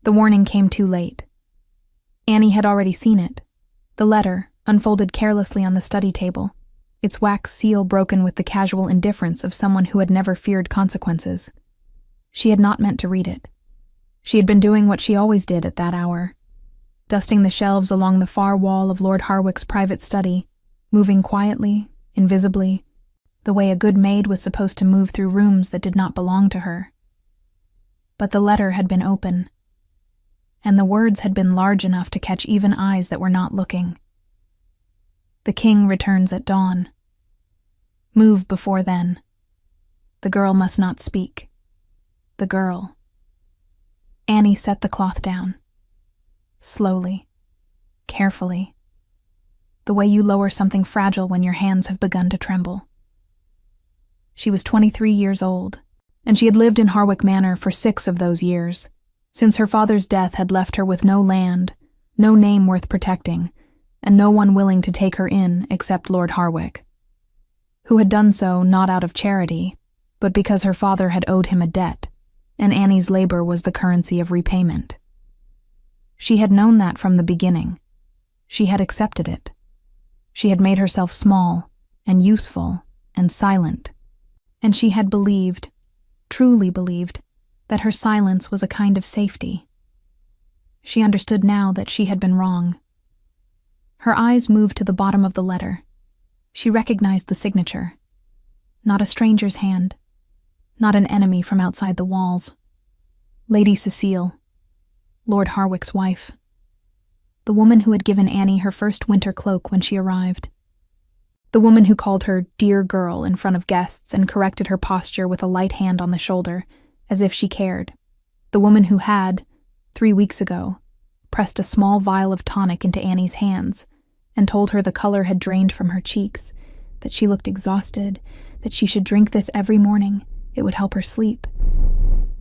The warning came too late. Annie had already seen it. The letter, unfolded carelessly on the study table, its wax seal broken with the casual indifference of someone who had never feared consequences. She had not meant to read it. She had been doing what she always did at that hour, dusting the shelves along the far wall of Lord Harwick's private study, moving quietly, invisibly, the way a good maid was supposed to move through rooms that did not belong to her. But the letter had been open, and the words had been large enough to catch even eyes that were not looking. The king returns at dawn. Move before then. The girl must not speak. The girl. Annie set the cloth down. Slowly, carefully, the way you lower something fragile when your hands have begun to tremble. She was 23 years old, and she had lived in Harwick Manor for 6 of those years, since her father's death had left her with no land, no name worth protecting, and no one willing to take her in except Lord Harwick, who had done so not out of charity, but because her father had owed him a debt, and Annie's labor was the currency of repayment. She had known that from the beginning. She had accepted it. She had made herself small and useful and silent, and she had believed, truly believed, that her silence was a kind of safety. She understood now that she had been wrong. Her eyes moved to the bottom of the letter. She recognized the signature. Not a stranger's hand. Not an enemy from outside the walls. Lady Cecile, Lord Harwick's wife. The woman who had given Annie her first winter cloak when she arrived. The woman who called her "dear girl" in front of guests and corrected her posture with a light hand on the shoulder, as if she cared. The woman who had, 3 weeks ago, pressed a small vial of tonic into Annie's hands and told her the color had drained from her cheeks, that she looked exhausted, that she should drink this every morning. It would help her sleep.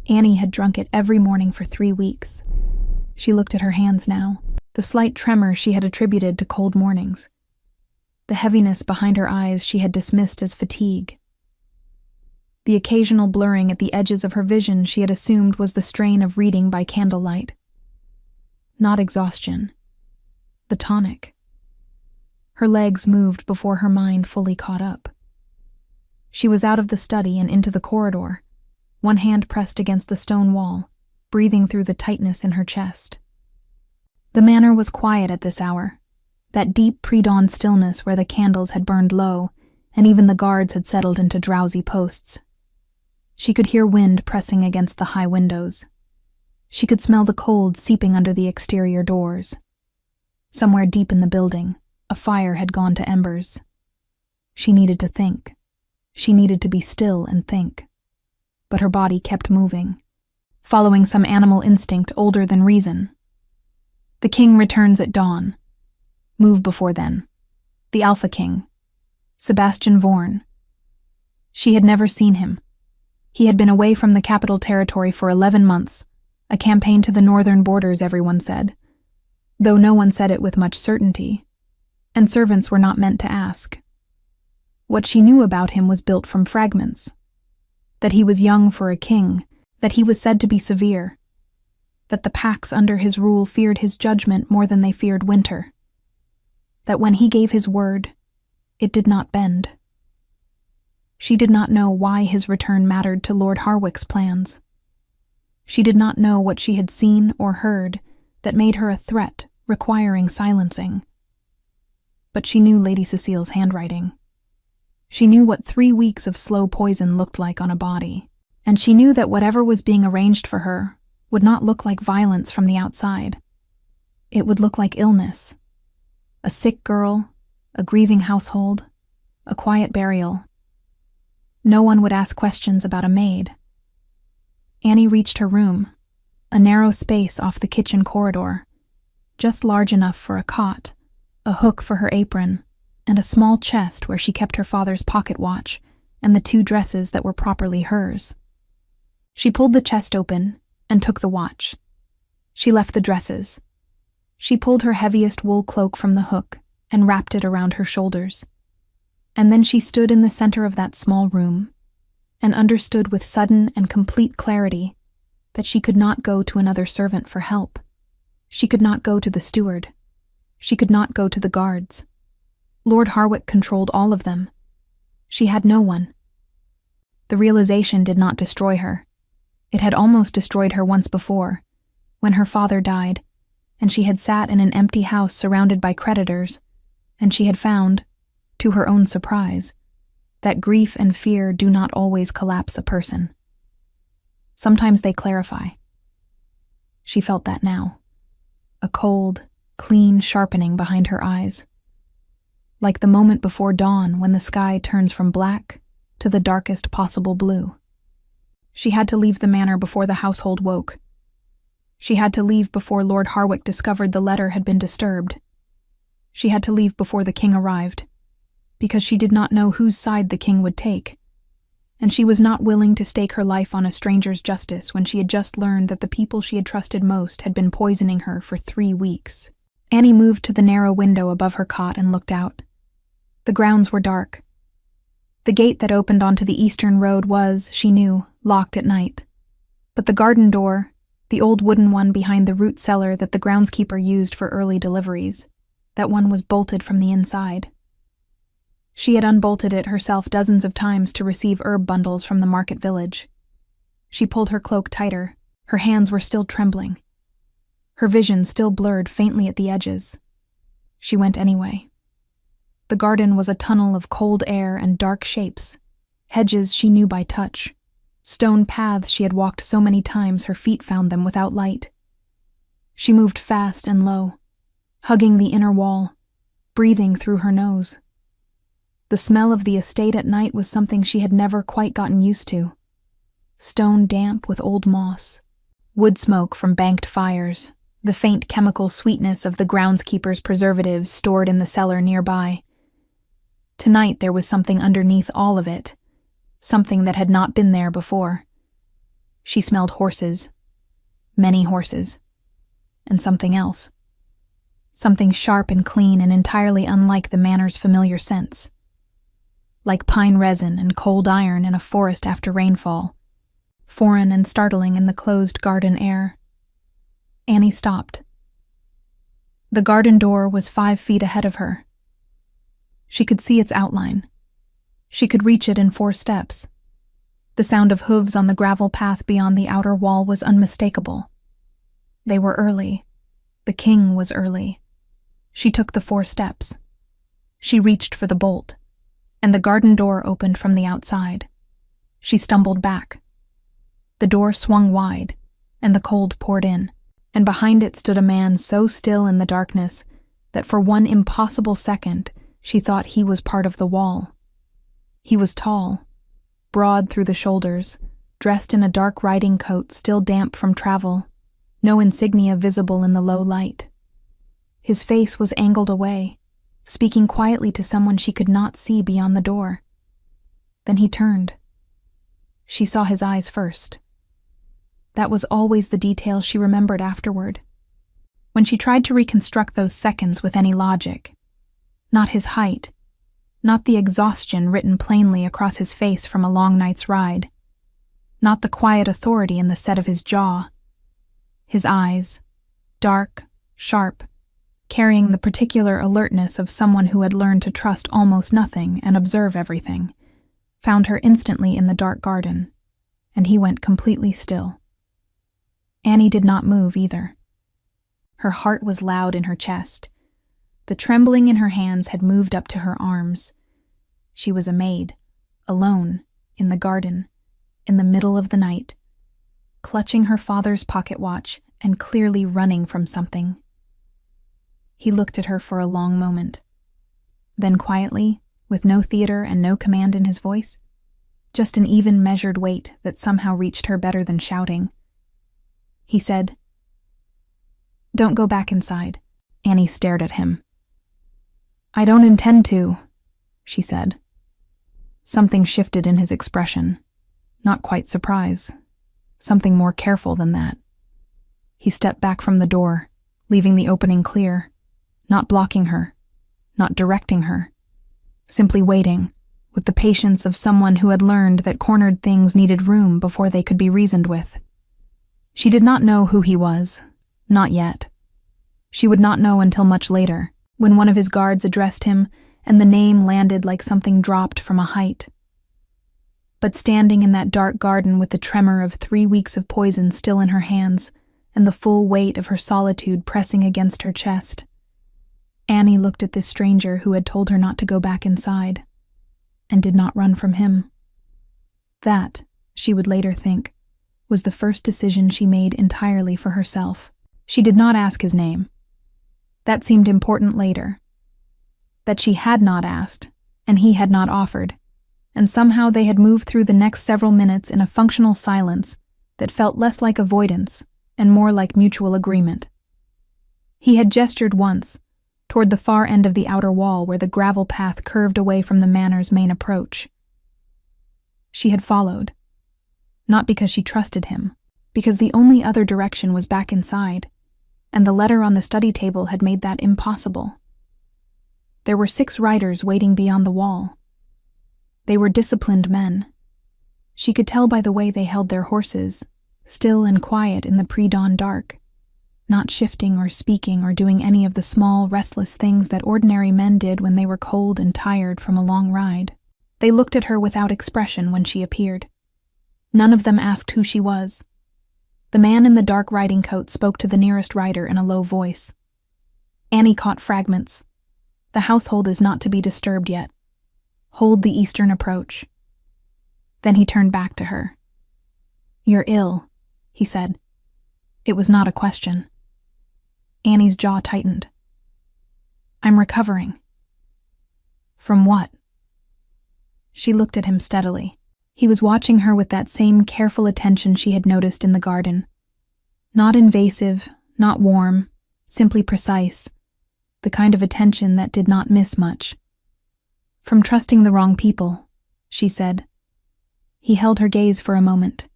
Annie had drunk it every morning for 3 weeks. She looked at her hands now, the slight tremor she had attributed to cold mornings. The heaviness behind her eyes she had dismissed as fatigue. The occasional blurring at the edges of her vision she had assumed was the strain of reading by candlelight. Not exhaustion. The tonic. Her legs moved before her mind fully caught up. She was out of the study and into the corridor, one hand pressed against the stone wall, breathing through the tightness in her chest. The manor was quiet at this hour, that deep pre-dawn stillness where the candles had burned low, and even the guards had settled into drowsy posts. She could hear wind pressing against the high windows. She could smell the cold seeping under the exterior doors. Somewhere deep in the building, a fire had gone to embers. She needed to think. She needed to be still and think. But her body kept moving, following some animal instinct older than reason. The king returns at dawn. Move before then. The Alpha King. Sebastian Vorn. She had never seen him. He had been away from the capital territory for 11 months, a campaign to the northern borders, everyone said, though no one said it with much certainty, and servants were not meant to ask. What she knew about him was built from fragments. That he was young for a king, that he was said to be severe, that the packs under his rule feared his judgment more than they feared winter, that when he gave his word, it did not bend. She did not know why his return mattered to Lord Harwick's plans. She did not know what she had seen or heard that made her a threat requiring silencing. But she knew Lady Cecile's handwriting. She knew what 3 weeks of slow poison looked like on a body, and she knew that whatever was being arranged for her would not look like violence from the outside. It would look like illness. A sick girl, a grieving household, a quiet burial. No one would ask questions about a maid. Annie reached her room, a narrow space off the kitchen corridor, just large enough for a cot, a hook for her apron, and a small chest where she kept her father's pocket watch and the 2 dresses that were properly hers. She pulled the chest open and took the watch. She left the dresses. She pulled her heaviest wool cloak from the hook and wrapped it around her shoulders. And then she stood in the center of that small room and understood with sudden and complete clarity that she could not go to another servant for help. She could not go to the steward. She could not go to the guards. Lord Harwick controlled all of them. She had no one. The realization did not destroy her. It had almost destroyed her once before, when her father died, and she had sat in an empty house surrounded by creditors, and she had found, to her own surprise, that grief and fear do not always collapse a person. Sometimes they clarify. She felt that now. A cold, clean sharpening behind her eyes. Like the moment before dawn when the sky turns from black to the darkest possible blue. She had to leave the manor before the household woke. She had to leave before Lord Harwick discovered the letter had been disturbed. She had to leave before the king arrived, because she did not know whose side the king would take, and she was not willing to stake her life on a stranger's justice when she had just learned that the people she had trusted most had been poisoning her for 3 weeks. Annie moved to the narrow window above her cot and looked out. The grounds were dark. The gate that opened onto the eastern road was, she knew, locked at night. But the garden door, the old wooden one behind the root cellar that the groundskeeper used for early deliveries, that one was bolted from the inside. She had unbolted it herself dozens of times to receive herb bundles from the market village. She pulled her cloak tighter. Her hands were still trembling. Her vision still blurred faintly at the edges. She went anyway. The garden was a tunnel of cold air and dark shapes, hedges she knew by touch, stone paths she had walked so many times her feet found them without light. She moved fast and low, hugging the inner wall, breathing through her nose. The smell of the estate at night was something she had never quite gotten used to. Stone damp with old moss, wood smoke from banked fires, the faint chemical sweetness of the groundskeeper's preservatives stored in the cellar nearby. Tonight there was something underneath all of it, something that had not been there before. She smelled horses, many horses, and something else. Something sharp and clean and entirely unlike the manor's familiar scents. Like pine resin and cold iron in a forest after rainfall, foreign and startling in the closed garden air. Annie stopped. The garden door was 5 feet ahead of her. She could see its outline. She could reach it in 4 steps. The sound of hooves on the gravel path beyond the outer wall was unmistakable. They were early. The king was early. She took the 4 steps. She reached for the bolt, and the garden door opened from the outside. She stumbled back. The door swung wide, and the cold poured in, and behind it stood a man so still in the darkness that for one impossible second she thought he was part of the wall. He was tall, broad through the shoulders, dressed in a dark riding coat still damp from travel, no insignia visible in the low light. His face was angled away, speaking quietly to someone she could not see beyond the door. Then he turned. She saw his eyes first. That was always the detail she remembered afterward. When she tried to reconstruct those seconds with any logic, not his height, not the exhaustion written plainly across his face from a long night's ride, not the quiet authority in the set of his jaw. His eyes, dark, sharp, carrying the particular alertness of someone who had learned to trust almost nothing and observe everything, found her instantly in the dark garden, and he went completely still. Annie did not move either. Her heart was loud in her chest. The trembling in her hands had moved up to her arms. She was a maid, alone, in the garden, in the middle of the night, clutching her father's pocket watch and clearly running from something. He looked at her for a long moment. Then quietly, with no theater and no command in his voice, just an even measured weight that somehow reached her better than shouting, he said, "Don't go back inside." Annie stared at him. "I don't intend to," she said. Something shifted in his expression. Not quite surprise. Something more careful than that. He stepped back from the door, leaving the opening clear, not blocking her, not directing her, simply waiting, with the patience of someone who had learned that cornered things needed room before they could be reasoned with. She did not know who he was. Not yet. She would not know until much later, when one of his guards addressed him and the name landed like something dropped from a height. But standing in that dark garden with the tremor of 3 weeks of poison still in her hands and the full weight of her solitude pressing against her chest, Annie looked at this stranger who had told her not to go back inside, and did not run from him. That, she would later think, was the first decision she made entirely for herself. She did not ask his name. That seemed important later. That she had not asked, and he had not offered, and somehow they had moved through the next several minutes in a functional silence that felt less like avoidance and more like mutual agreement. He had gestured once, toward the far end of the outer wall where the gravel path curved away from the manor's main approach. She had followed, not because she trusted him, because the only other direction was back inside, and the letter on the study table had made that impossible. There were 6 riders waiting beyond the wall. They were disciplined men. She could tell by the way they held their horses, still and quiet in the pre-dawn dark, not shifting or speaking or doing any of the small, restless things that ordinary men did when they were cold and tired from a long ride. They looked at her without expression when she appeared. None of them asked who she was. The man in the dark riding coat spoke to the nearest rider in a low voice. Annie caught fragments. The household is not to be disturbed yet. Hold the eastern approach. Then he turned back to her. "You're ill," he said. It was not a question. Annie's jaw tightened. "I'm recovering." "From what?" She looked at him steadily. He was watching her with that same careful attention she had noticed in the garden. Not invasive, not warm, simply precise, the kind of attention that did not miss much. "From trusting the wrong people," she said. He held her gaze for a moment.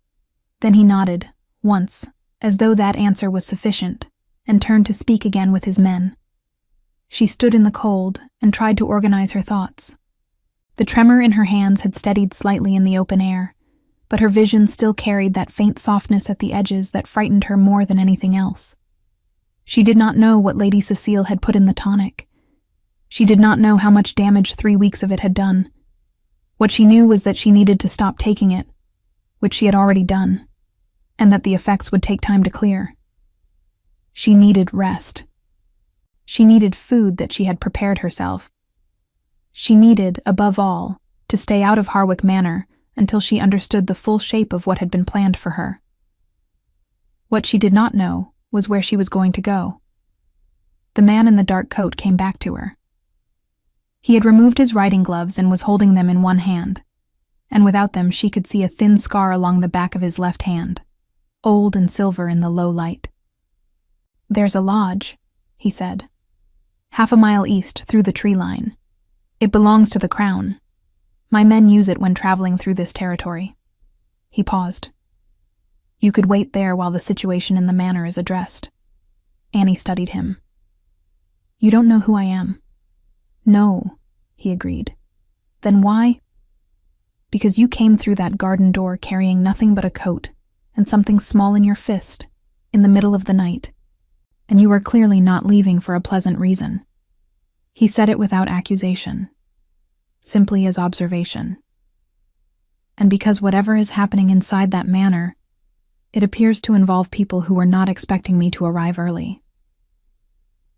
Then he nodded, once, as though that answer was sufficient, and turned to speak again with his men. She stood in the cold and tried to organize her thoughts. The tremor in her hands had steadied slightly in the open air, but her vision still carried that faint softness at the edges that frightened her more than anything else. She did not know what Lady Cecile had put in the tonic. She did not know how much damage 3 weeks of it had done. What she knew was that she needed to stop taking it, which she had already done, and that the effects would take time to clear. She needed rest. She needed food that she had prepared herself. She needed, above all, to stay out of Harwick Manor until she understood the full shape of what had been planned for her. What she did not know was where she was going to go. The man in the dark coat came back to her. He had removed his riding gloves and was holding them in one hand, and without them she could see a thin scar along the back of his left hand, old and silver in the low light. "There's a lodge," he said. "Half a mile east through the tree line. It belongs to the Crown. My men use it when traveling through this territory." He paused. "You could wait there while the situation in the manor is addressed." Annie studied him. "You don't know who I am." "No," he agreed. "Then why?" "Because you came through that garden door carrying nothing but a coat and something small in your fist, in the middle of the night, and you were clearly not leaving for a pleasant reason." He said it without accusation, simply as observation. "And because whatever is happening inside that manor, it appears to involve people who were not expecting me to arrive early."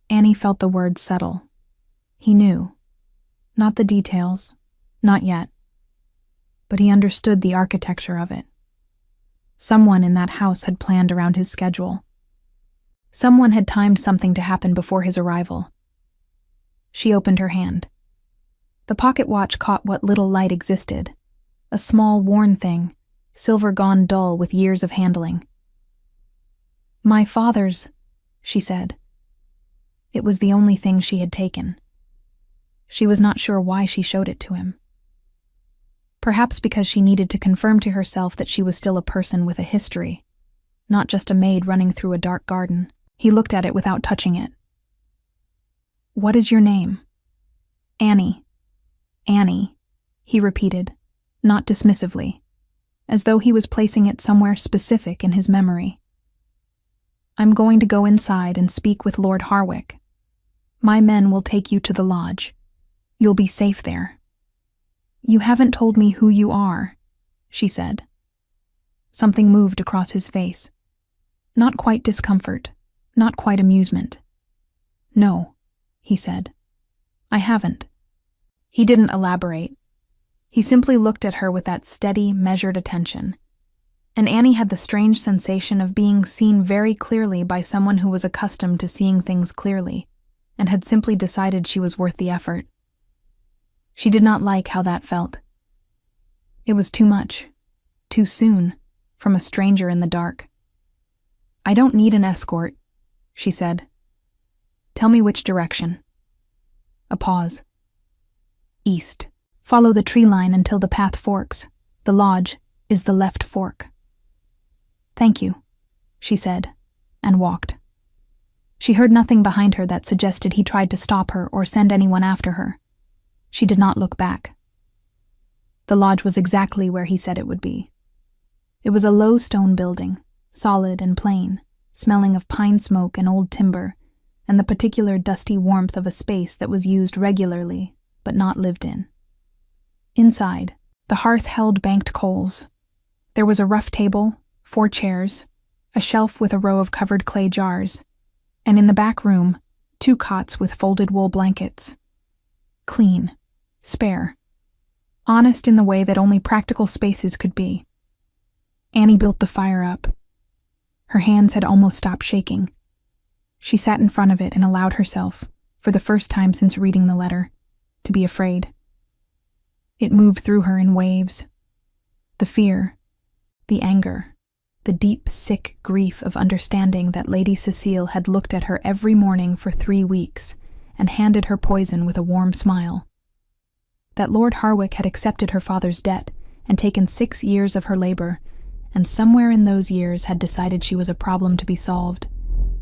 Annie felt the words settle. He knew. Not the details, not yet. But he understood the architecture of it. Someone in that house had planned around his schedule. Someone had timed something to happen before his arrival. She opened her hand. The pocket watch caught what little light existed, a small, worn thing, silver gone dull with years of handling. "My father's," she said. It was the only thing she had taken. She was not sure why she showed it to him. Perhaps because she needed to confirm to herself that she was still a person with a history, not just a maid running through a dark garden. He looked at it without touching it. "What is your name?" "Annie." "Annie," he repeated, not dismissively, as though he was placing it somewhere specific in his memory. I'm going to go inside and speak with Lord Harwick. My men will take you to the lodge. You'll be safe there." "You haven't told me who you are," she said. Something moved across his face. Not quite discomfort, not quite amusement. "No," he said. "I haven't." He didn't elaborate. He simply looked at her with that steady, measured attention. And Annie had the strange sensation of being seen very clearly by someone who was accustomed to seeing things clearly, and had simply decided she was worth the effort. She did not like how that felt. It was too much, too soon, from a stranger in the dark. "I don't need an escort," she said. "Tell me which direction." A pause. "East. Follow the tree line until the path forks. The lodge is the left fork." "Thank you," she said, and walked. She heard nothing behind her that suggested he tried to stop her or send anyone after her. She did not look back. The lodge was exactly where he said it would be. It was a low stone building, solid and plain, smelling of pine smoke and old timber, and the particular dusty warmth of a space that was used regularly, but not lived in. Inside, the hearth held banked coals. There was a rough table, 4 chairs, a shelf with a row of covered clay jars, and in the back room, 2 cots with folded wool blankets. Clean, spare, honest in the way that only practical spaces could be. Annie built the fire up. Her hands had almost stopped shaking. She sat in front of it and allowed herself, for the first time since reading the letter, to be afraid. It moved through her in waves. The fear, the anger, the deep, sick grief of understanding that Lady Cecile had looked at her every morning for 3 weeks and handed her poison with a warm smile. That Lord Harwick had accepted her father's debt and taken 6 years of her labor, and somewhere in those years had decided she was a problem to be solved.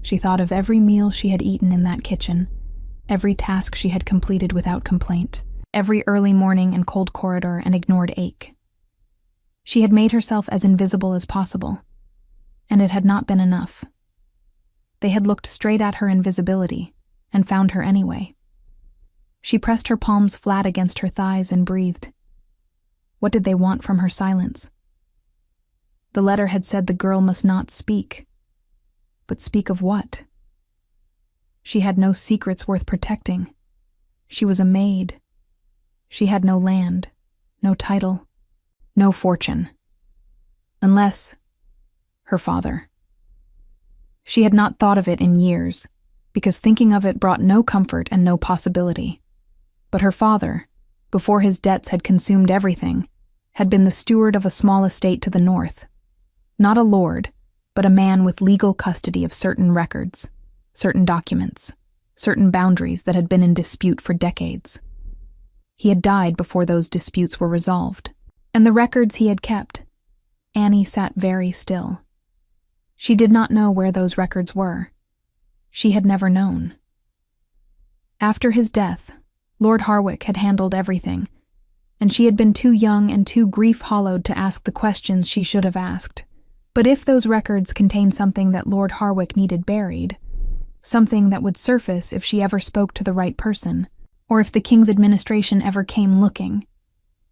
She thought of every meal she had eaten in that kitchen, every task she had completed without complaint, every early morning and cold corridor and ignored ache. She had made herself as invisible as possible, and it had not been enough. They had looked straight at her invisibility and found her anyway. She pressed her palms flat against her thighs and breathed. What did they want from her silence? The letter had said the girl must not speak. But speak of what? She had no secrets worth protecting. She was a maid. She had no land, no title, no fortune. Unless her father. She had not thought of it in years, because thinking of it brought no comfort and no possibility. But her father, before his debts had consumed everything, had been the steward of a small estate to the north. Not a lord, but a man with legal custody of certain records, certain documents, certain boundaries that had been in dispute for decades. He had died before those disputes were resolved, and the records he had kept. Annie sat very still. She did not know where those records were. She had never known. After his death, Lord Harwick had handled everything, and she had been too young and too grief-hollowed to ask the questions she should have asked. But if those records contained something that Lord Harwick needed buried, something that would surface if she ever spoke to the right person, or if the king's administration ever came looking,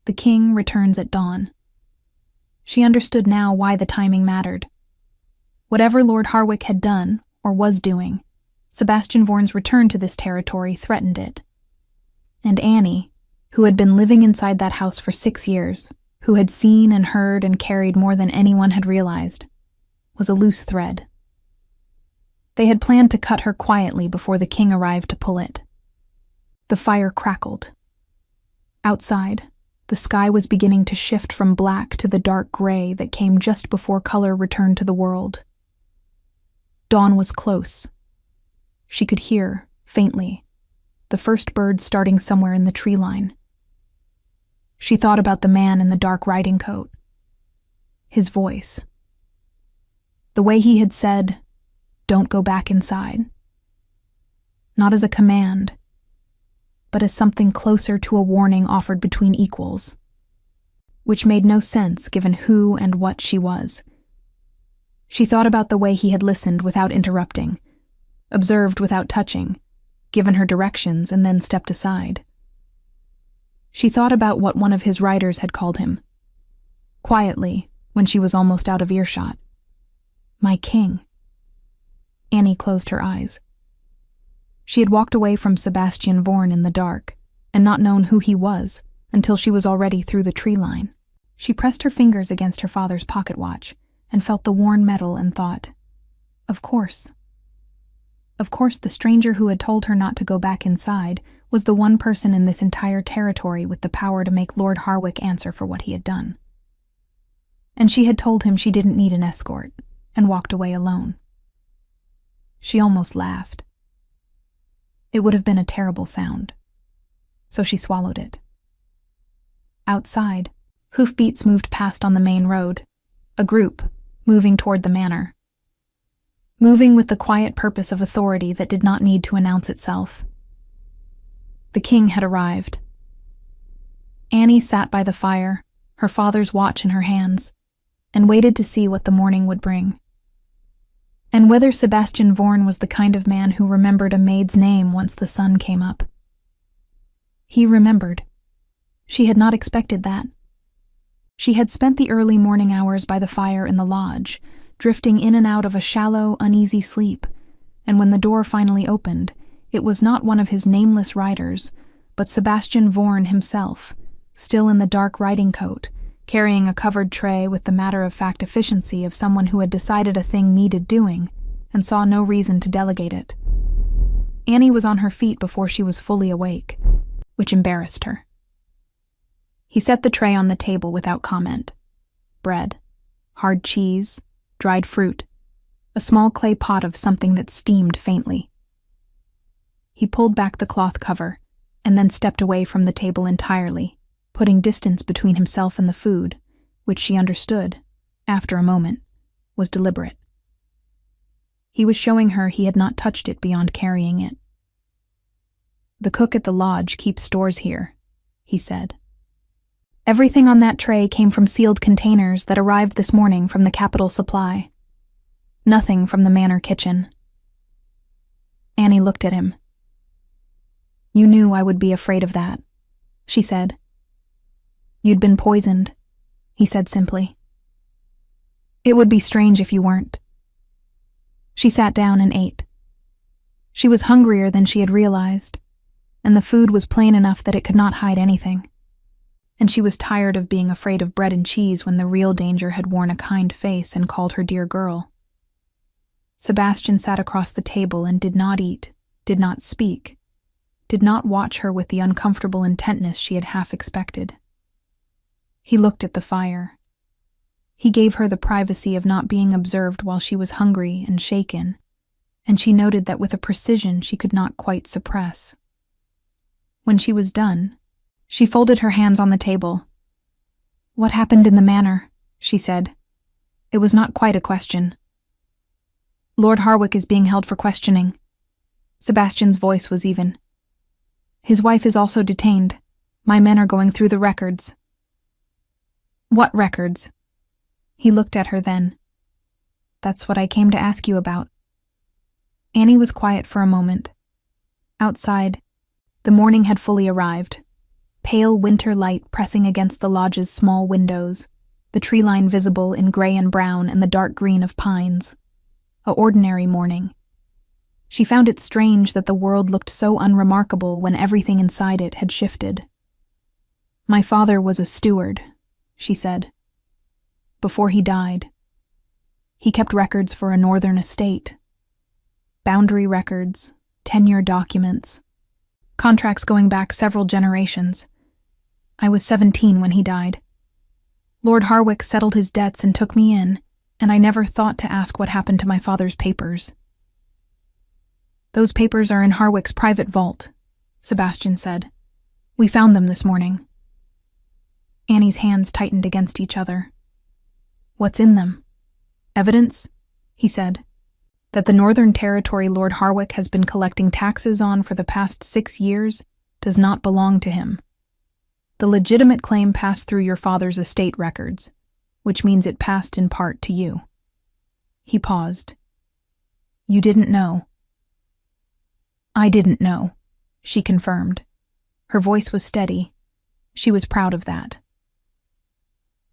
the king returns at dawn. She understood now why the timing mattered. Whatever Lord Harwick had done, or was doing, Sebastian Vorn's return to this territory threatened it. And Annie, who had been living inside that house for 6 years, who had seen and heard and carried more than anyone had realized, was a loose thread. They had planned to cut her quietly before the king arrived to pull it. The fire crackled. Outside, the sky was beginning to shift from black to the dark gray that came just before color returned to the world. Dawn was close. She could hear, faintly, the first bird starting somewhere in the tree line. She thought about the man in the dark riding coat. His voice. The way he had said, "Don't go back inside." Not as a command, but as something closer to a warning offered between equals, which made no sense given who and what she was. She thought about the way he had listened without interrupting, observed without touching, given her directions, and then stepped aside. She thought about what one of his writers had called him, quietly, when she was almost out of earshot. My king. Annie closed her eyes. She had walked away from Sebastian Vorn in the dark, and not known who he was, until she was already through the tree line. She pressed her fingers against her father's pocket watch, and felt the worn metal and thought, of course. Of course, the stranger who had told her not to go back inside was the one person in this entire territory with the power to make Lord Harwick answer for what he had done. And she had told him she didn't need an escort, and walked away alone. She almost laughed. It would have been a terrible sound, so she swallowed it. Outside, hoofbeats moved past on the main road, a group, moving toward the manor. Moving with the quiet purpose of authority that did not need to announce itself. The king had arrived. Annie sat by the fire, her father's watch in her hands, and waited to see what the morning would bring. And whether Sebastian Vorn was the kind of man who remembered a maid's name once the sun came up. He remembered. She had not expected that. She had spent the early morning hours by the fire in the lodge, drifting in and out of a shallow, uneasy sleep, and when the door finally opened, it was not one of his nameless riders, but Sebastian Vorn himself, still in the dark riding coat, carrying a covered tray with the matter-of-fact efficiency of someone who had decided a thing needed doing, and saw no reason to delegate it. Annie was on her feet before she was fully awake, which embarrassed her. He set the tray on the table without comment. Bread, hard cheese, dried fruit, a small clay pot of something that steamed faintly. He pulled back the cloth cover, and then stepped away from the table entirely, putting distance between himself and the food, which she understood, after a moment, was deliberate. He was showing her he had not touched it beyond carrying it. The cook at the lodge keeps stores here, he said. Everything on that tray came from sealed containers that arrived this morning from the capital supply. Nothing from the manor kitchen. Annie looked at him. You knew I would be afraid of that, she said. You'd been poisoned, he said simply. It would be strange if you weren't. She sat down and ate. She was hungrier than she had realized, and the food was plain enough that it could not hide anything. And she was tired of being afraid of bread and cheese when the real danger had worn a kind face and called her dear girl. Sebastian sat across the table and did not eat, did not speak, did not watch her with the uncomfortable intentness she had half expected. He looked at the fire. He gave her the privacy of not being observed while she was hungry and shaken, and she noted that with a precision she could not quite suppress. When she was done, she folded her hands on the table. What happened in the manor? She said. It was not quite a question. Lord Harwick is being held for questioning. Sebastian's voice was even. His wife is also detained. My men are going through the records. What records? He looked at her then. That's what I came to ask you about. Annie was quiet for a moment. Outside, the morning had fully arrived. Pale winter light pressing against the lodge's small windows, the tree line visible in gray and brown and the dark green of pines. A ordinary morning. She found it strange that the world looked so unremarkable when everything inside it had shifted. My father was a steward, she said. Before he died. He kept records for a northern estate. Boundary records, tenure documents, contracts going back several generations. I was 17 when he died. Lord Harwick settled his debts and took me in, and I never thought to ask what happened to my father's papers. Those papers are in Harwick's private vault, Sebastian said. We found them this morning. Annie's hands tightened against each other. What's in them? Evidence, he said, that the Northern Territory Lord Harwick has been collecting taxes on for the past 6 years does not belong to him. The legitimate claim passed through your father's estate records, which means it passed in part to you. He paused. You didn't know. I didn't know, she confirmed. Her voice was steady. She was proud of that.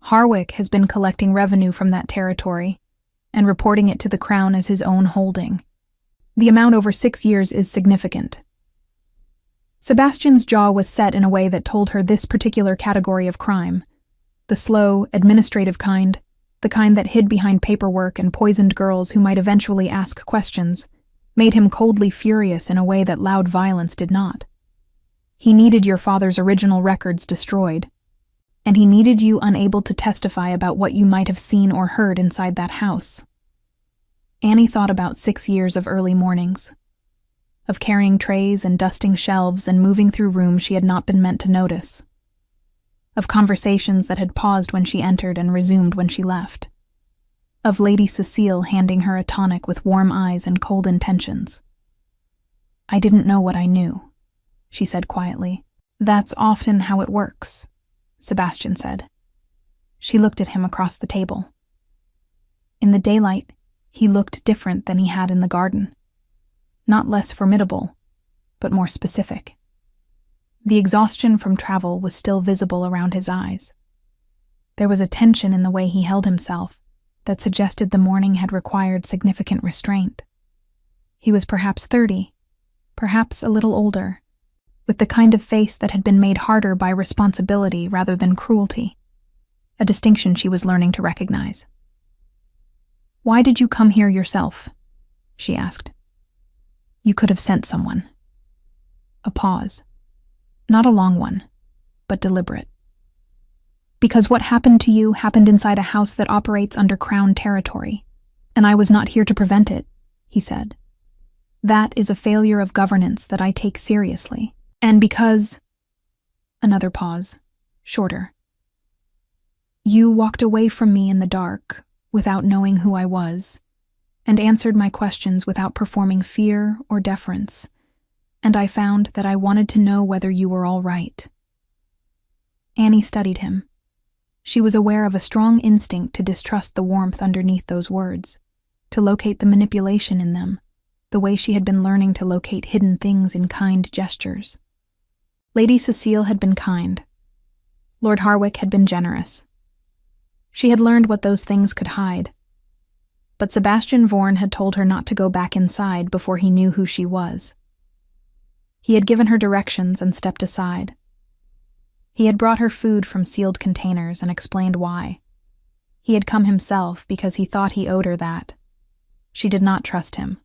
Harwick has been collecting revenue from that territory and reporting it to the Crown as his own holding. The amount over 6 years is significant. Sebastian's jaw was set in a way that told her this particular category of crime, the slow, administrative kind, the kind that hid behind paperwork and poisoned girls who might eventually ask questions, made him coldly furious in a way that loud violence did not. He needed your father's original records destroyed, and he needed you unable to testify about what you might have seen or heard inside that house. Annie thought about 6 years of early mornings, of carrying trays and dusting shelves and moving through rooms she had not been meant to notice, of conversations that had paused when she entered and resumed when she left, of Lady Cecile handing her a tonic with warm eyes and cold intentions. I didn't know what I knew, she said quietly. That's often how it works, Sebastian said. She looked at him across the table. In the daylight, he looked different than he had in the garden. Not less formidable, but more specific. The exhaustion from travel was still visible around his eyes. There was a tension in the way he held himself that suggested the morning had required significant restraint. He was perhaps 30, perhaps a little older, with the kind of face that had been made harder by responsibility rather than cruelty, a distinction she was learning to recognize. Why did you come here yourself? She asked. You could have sent someone. A pause. Not a long one, but deliberate. Because what happened to you happened inside a house that operates under Crown territory, and I was not here to prevent it, he said. That is a failure of governance that I take seriously. And because... Another pause, shorter. You walked away from me in the dark, without knowing who I was, and answered my questions without performing fear or deference, and I found that I wanted to know whether you were all right. Annie studied him. She was aware of a strong instinct to distrust the warmth underneath those words, to locate the manipulation in them, the way she had been learning to locate hidden things in kind gestures. Lady Cecile had been kind. Lord Harwick had been generous. She had learned what those things could hide. But Sebastian Vorn had told her not to go back inside before he knew who she was. He had given her directions and stepped aside. He had brought her food from sealed containers and explained why. He had come himself because he thought he owed her that. She did not trust him.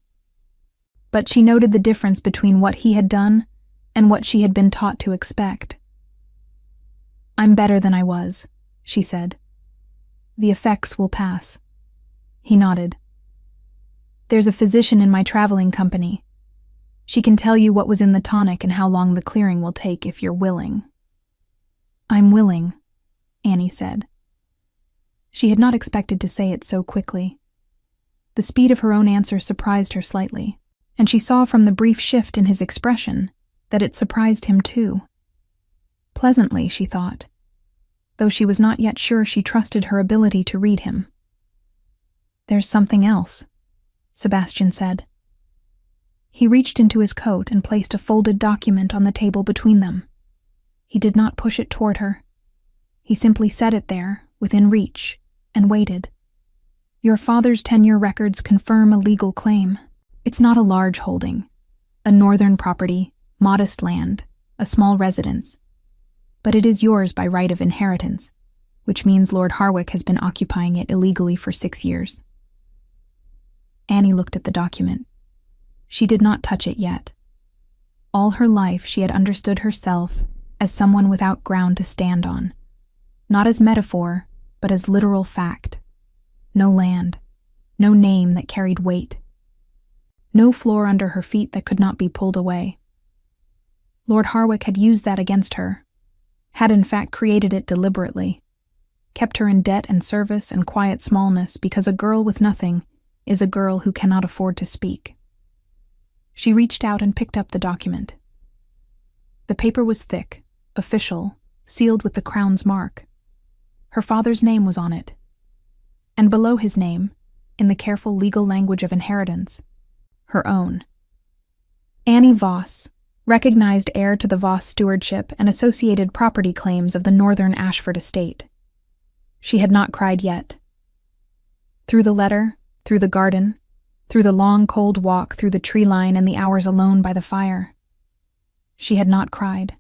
But she noted the difference between what he had done and what she had been taught to expect. I'm better than I was, she said. The effects will pass. He nodded. There's a physician in my traveling company. She can tell you what was in the tonic and how long the clearing will take if you're willing. I'm willing, Annie said. She had not expected to say it so quickly. The speed of her own answer surprised her slightly, and she saw from the brief shift in his expression that it surprised him too. Pleasantly, she thought, though she was not yet sure she trusted her ability to read him. There's something else, Sebastian said. He reached into his coat and placed a folded document on the table between them. He did not push it toward her. He simply set it there, within reach, and waited. Your father's tenure records confirm a legal claim. It's not a large holding. A northern property, modest land, a small residence. But it is yours by right of inheritance, which means Lord Harwick has been occupying it illegally for 6 years. Annie looked at the document. She did not touch it yet. All her life she had understood herself as someone without ground to stand on, not as metaphor, but as literal fact. No land, no name that carried weight, no floor under her feet that could not be pulled away. Lord Harwick had used that against her, had in fact created it deliberately, kept her in debt and service and quiet smallness because a girl with nothing is a girl who cannot afford to speak. She reached out and picked up the document. The paper was thick, official, sealed with the Crown's mark. Her father's name was on it. And below his name, in the careful legal language of inheritance. Her own. Annie Voss, recognized heir to the Voss stewardship and associated property claims of the northern Ashford estate. She had not cried yet. Through the letter, through the garden, through the long cold walk through the tree line and the hours alone by the fire. She had not cried.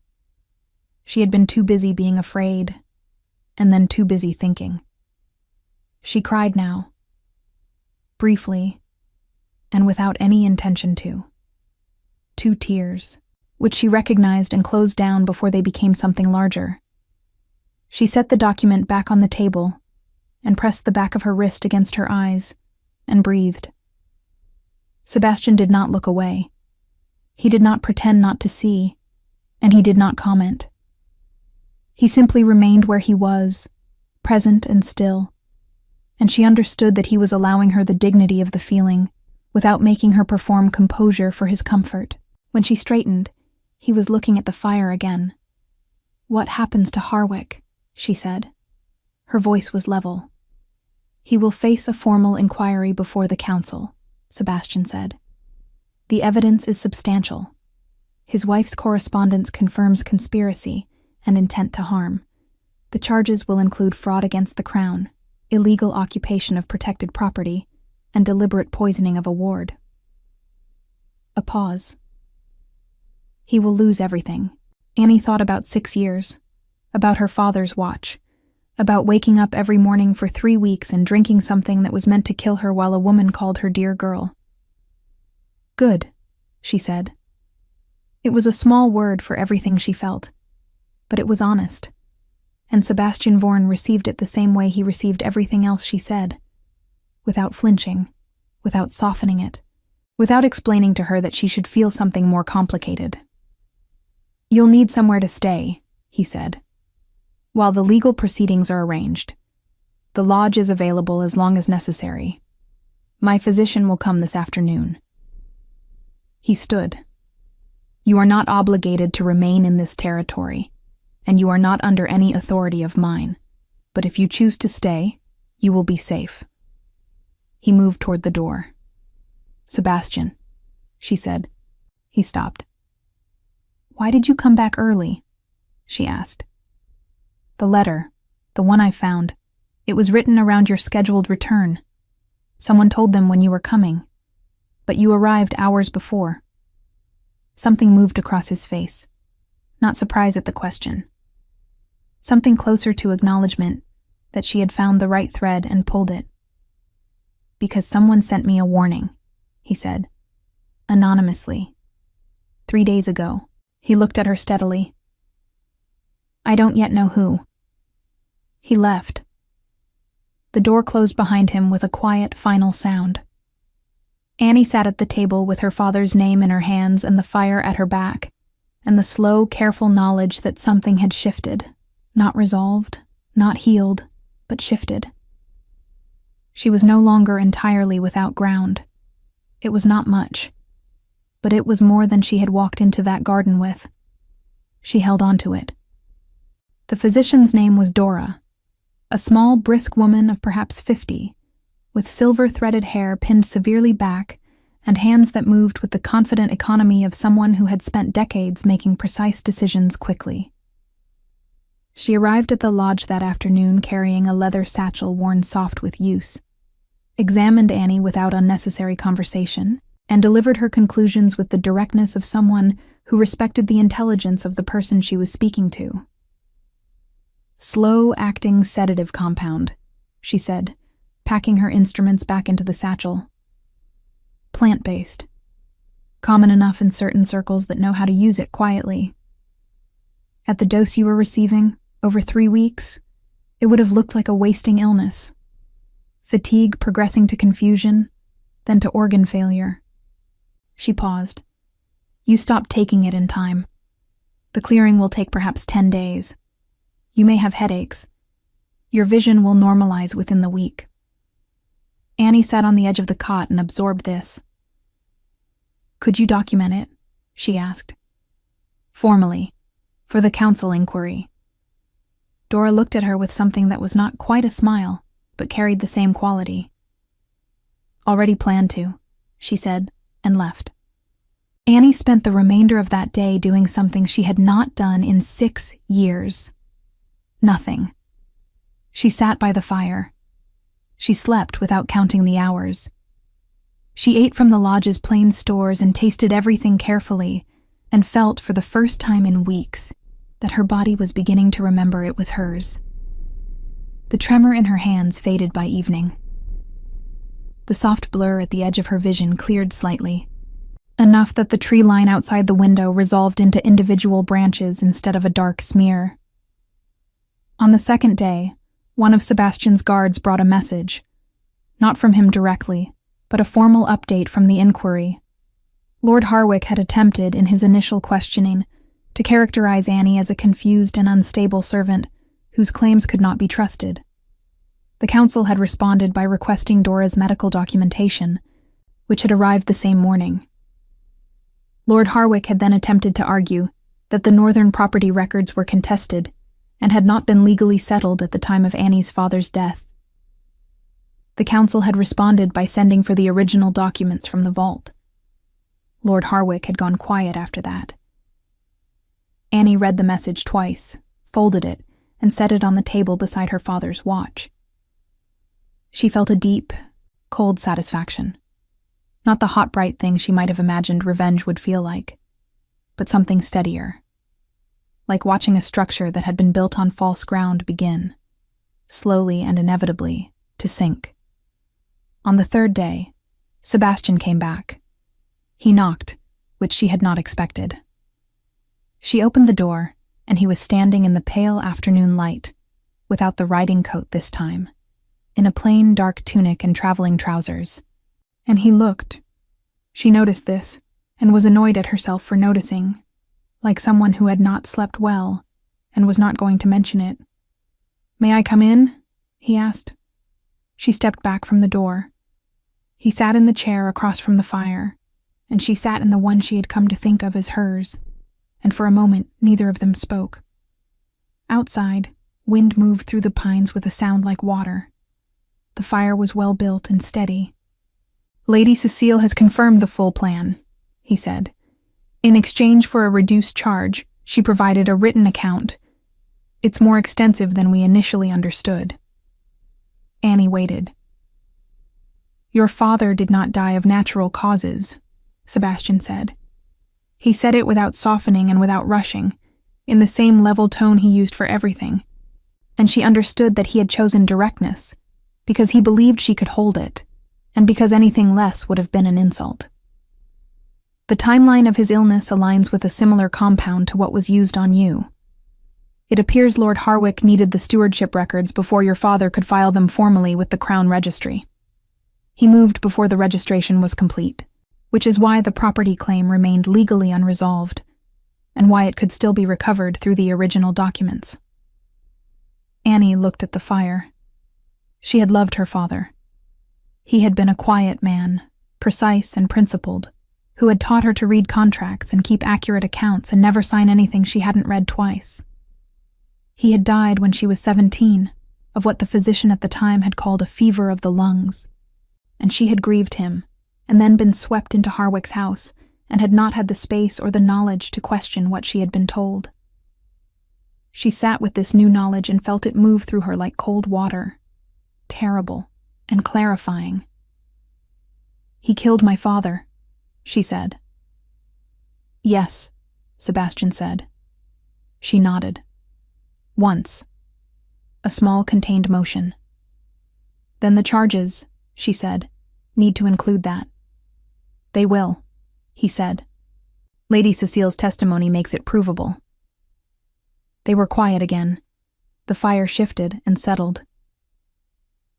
She had been too busy being afraid, and then too busy thinking. She cried now, briefly, and without any intention to. 2 tears, which she recognized and closed down before they became something larger. She set the document back on the table and pressed the back of her wrist against her eyes and breathed. Sebastian did not look away. He did not pretend not to see, and he did not comment. He simply remained where he was, present and still, and she understood that he was allowing her the dignity of the feeling without making her perform composure for his comfort. When she straightened, he was looking at the fire again. "What happens to Harwick?" she said. Her voice was level. "He will face a formal inquiry before the council," Sebastian said. "The evidence is substantial. His wife's correspondence confirms conspiracy and intent to harm. The charges will include fraud against the crown, illegal occupation of protected property, and deliberate poisoning of a ward." A pause. He will lose everything. Annie thought about 6 years, about her father's watch, about waking up every morning for 3 weeks and drinking something that was meant to kill her while a woman called her dear girl. "Good," she said. It was a small word for everything she felt, but it was honest, and Sebastian Vorn received it the same way he received everything else she said, without flinching, without softening it, without explaining to her that she should feel something more complicated. "You'll need somewhere to stay," he said, "while the legal proceedings are arranged. The lodge is available as long as necessary. My physician will come this afternoon." He stood. "You are not obligated to remain in this territory, and you are not under any authority of mine. But if you choose to stay, you will be safe." He moved toward the door. "Sebastian," she said. He stopped. "Why did you come back early?" she asked. "The letter, the one I found, it was written around your scheduled return. Someone told them when you were coming, but you arrived hours before." Something moved across his face, not surprise at the question. Something closer to acknowledgement that she had found the right thread and pulled it. "Because someone sent me a warning," he said, anonymously. 3 days ago. He looked at her steadily. "I don't yet know who." He left. The door closed behind him with a quiet, final sound. Annie sat at the table with her father's name in her hands and the fire at her back, and the slow, careful knowledge that something had shifted, not resolved, not healed, but shifted. She was no longer entirely without ground. It was not much, but it was more than she had walked into that garden with. She held on to it. The physician's name was Dora, a small, brisk woman of perhaps 50, with silver-threaded hair pinned severely back and hands that moved with the confident economy of someone who had spent decades making precise decisions quickly. She arrived at the lodge that afternoon carrying a leather satchel worn soft with use, examined Annie without unnecessary conversation, and delivered her conclusions with the directness of someone who respected the intelligence of the person she was speaking to. "Slow-acting sedative compound," she said, packing her instruments back into the satchel. "Plant-based. Common enough in certain circles that know how to use it quietly. At the dose you were receiving, over 3 weeks, it would have looked like a wasting illness. Fatigue progressing to confusion, then to organ failure." She paused. "You stopped taking it in time. The clearing will take perhaps 10 days. You may have headaches. Your vision will normalize within the week." Annie sat on the edge of the cot and absorbed this. "Could you document it?" she asked. "Formally, for the council inquiry." Dora looked at her with something that was not quite a smile, but carried the same quality. Already planned to, she said, and left. Annie spent the remainder of that day doing something she had not done in 6 years. Nothing. She sat by the fire. She slept without counting the hours. She ate from the lodge's plain stores and tasted everything carefully, and felt for the first time in weeks that her body was beginning to remember it was hers. The tremor in her hands faded by evening. The soft blur at the edge of her vision cleared slightly, enough that the tree line outside the window resolved into individual branches instead of a dark smear. On the second day, one of Sebastian's guards brought a message, not from him directly, but a formal update from the inquiry. Lord Harwick had attempted, in his initial questioning, to characterize Annie as a confused and unstable servant whose claims could not be trusted. The council had responded by requesting Dora's medical documentation, which had arrived the same morning. Lord Harwick had then attempted to argue that the northern property records were contested and had not been legally settled at the time of Annie's father's death. The council had responded by sending for the original documents from the vault. Lord Harwick had gone quiet after that. Annie read the message twice, folded it, and set it on the table beside her father's watch. She felt a deep, cold satisfaction. Not the hot, bright thing she might have imagined revenge would feel like, but something steadier. Like watching a structure that had been built on false ground begin, slowly and inevitably, to sink. On the third day, Sebastian came back. He knocked, which she had not expected. She opened the door, and he was standing in the pale afternoon light, without the riding coat this time, in a plain dark tunic and traveling trousers. And he looked. She noticed this, and was annoyed at herself for noticing, like someone who had not slept well, and was not going to mention it. "May I come in?" he asked. She stepped back from the door. He sat in the chair across from the fire, and she sat in the one she had come to think of as hers, and for a moment neither of them spoke. Outside, wind moved through the pines with a sound like water. The fire was well built and steady. "Lady Cecile has confirmed the full plan," he said. "In exchange for a reduced charge, she provided a written account. It's more extensive than we initially understood." Annie waited. "Your father did not die of natural causes," Sebastian said. He said it without softening and without rushing, in the same level tone he used for everything, and she understood that he had chosen directness, because he believed she could hold it, and because anything less would have been an insult. "The timeline of his illness aligns with a similar compound to what was used on you. It appears Lord Harwick needed the stewardship records before your father could file them formally with the Crown Registry. He moved before the registration was complete, which is why the property claim remained legally unresolved, and why it could still be recovered through the original documents." Annie looked at the fire. She had loved her father. He had been a quiet man, precise and principled, who had taught her to read contracts and keep accurate accounts and never sign anything she hadn't read twice. He had died when she was 17, of what the physician at the time had called a fever of the lungs, and she had grieved him, and then been swept into Harwick's house, and had not had the space or the knowledge to question what she had been told. She sat with this new knowledge and felt it move through her like cold water, terrible and clarifying. "He killed my father," she said. "Yes," Sebastian said. She nodded. "Once." A small contained motion. "Then the charges," she said, "need to include that." "They will," he said. "Lady Cecile's testimony makes it provable." They were quiet again. The fire shifted and settled.